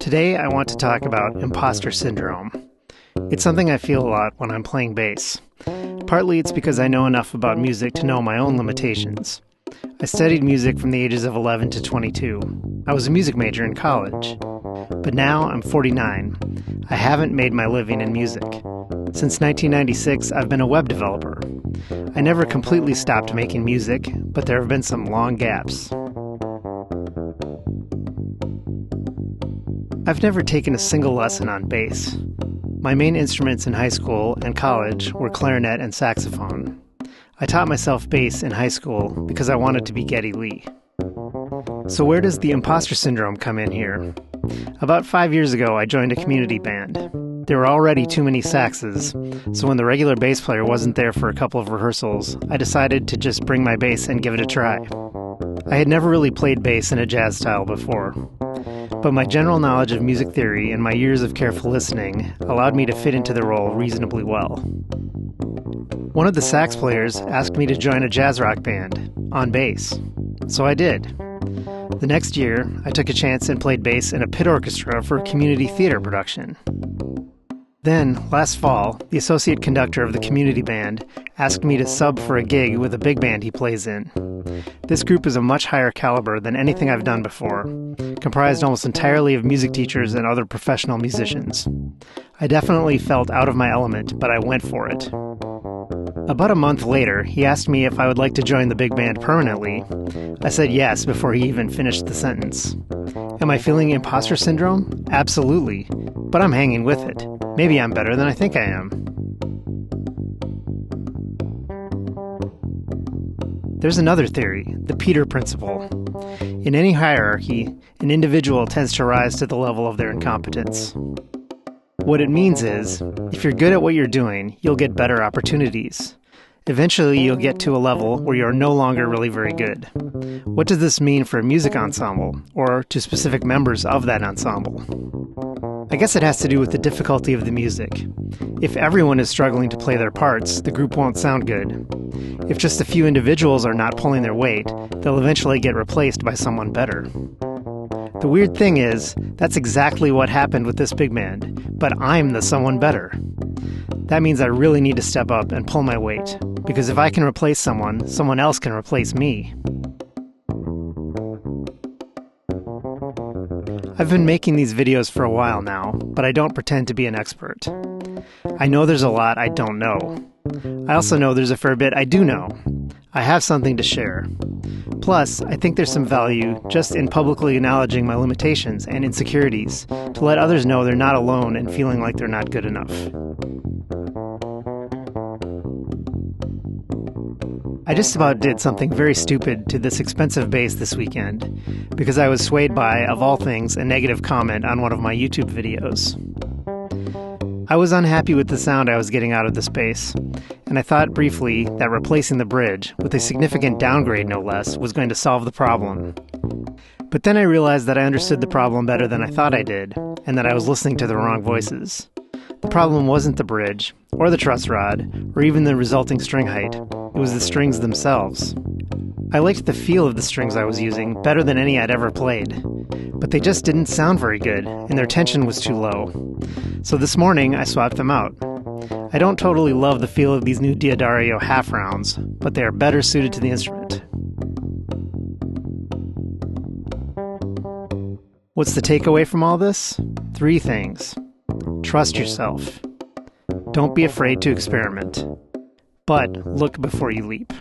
Today I want to talk about impostor syndrome. It's something I feel a lot when I'm playing bass. Partly it's because I know enough about music to know my own limitations. I studied music from the ages of 11 to 22. I was a music major in college. But now I'm 49. I haven't made my living in music. Since 1996, I've been a web developer. I never completely stopped making music, but there have been some long gaps. I've never taken a single lesson on bass. My main instruments in high school and college were clarinet and saxophone. I taught myself bass in high school because I wanted to be Geddy Lee. So where does the imposter syndrome come in here? About 5 years ago, I joined a community band. There were already too many saxes, so when the regular bass player wasn't there for a couple of rehearsals, I decided to just bring my bass and give it a try. I had never really played bass in a jazz style before, but my general knowledge of music theory and my years of careful listening allowed me to fit into the role reasonably well. One of the sax players asked me to join a jazz rock band on bass, so I did. The next year, I took a chance and played bass in a pit orchestra for a community theater production. Then, last fall, the associate conductor of the community band asked me to sub for a gig with a big band he plays in. This group is a much higher caliber than anything I've done before, comprised almost entirely of music teachers and other professional musicians. I definitely felt out of my element, but I went for it. About a month later, he asked me if I would like to join the big band permanently. I said yes before he even finished the sentence. Am I feeling imposter syndrome? Absolutely, but I'm hanging with it. Maybe I'm better than I think I am. There's another theory, the Peter principle. In any hierarchy, an individual tends to rise to the level of their incompetence. What it means is, if you're good at what you're doing, you'll get better opportunities. Eventually, you'll get to a level where you're no longer really very good. What does this mean for a music ensemble, or to specific members of that ensemble? I guess it has to do with the difficulty of the music. If everyone is struggling to play their parts, the group won't sound good. If just a few individuals are not pulling their weight, they'll eventually get replaced by someone better. The weird thing is, that's exactly what happened with this big band, but I'm the someone better. That means I really need to step up and pull my weight, because if I can replace someone, someone else can replace me. I've been making these videos for a while now, but I don't pretend to be an expert. I know there's a lot I don't know. I also know there's a fair bit I do know. I have something to share. Plus, I think there's some value just in publicly acknowledging my limitations and insecurities to let others know they're not alone in feeling like they're not good enough. I just about did something very stupid to this expensive bass this weekend because I was swayed by, of all things, a negative comment on one of my YouTube videos. I was unhappy with the sound I was getting out of this bass, and I thought briefly that replacing the bridge, with a significant downgrade no less, was going to solve the problem. But then I realized that I understood the problem better than I thought I did, and that I was listening to the wrong voices. The problem wasn't the bridge, or the truss rod, or even the resulting string height. It was the strings themselves. I liked the feel of the strings I was using better than any I'd ever played, but they just didn't sound very good, and their tension was too low. So this morning, I swapped them out. I don't totally love the feel of these new D'Addario half rounds, but they are better suited to the instrument. What's the takeaway from all this? 3 things. Trust yourself. Don't be afraid to experiment. But look before you leap.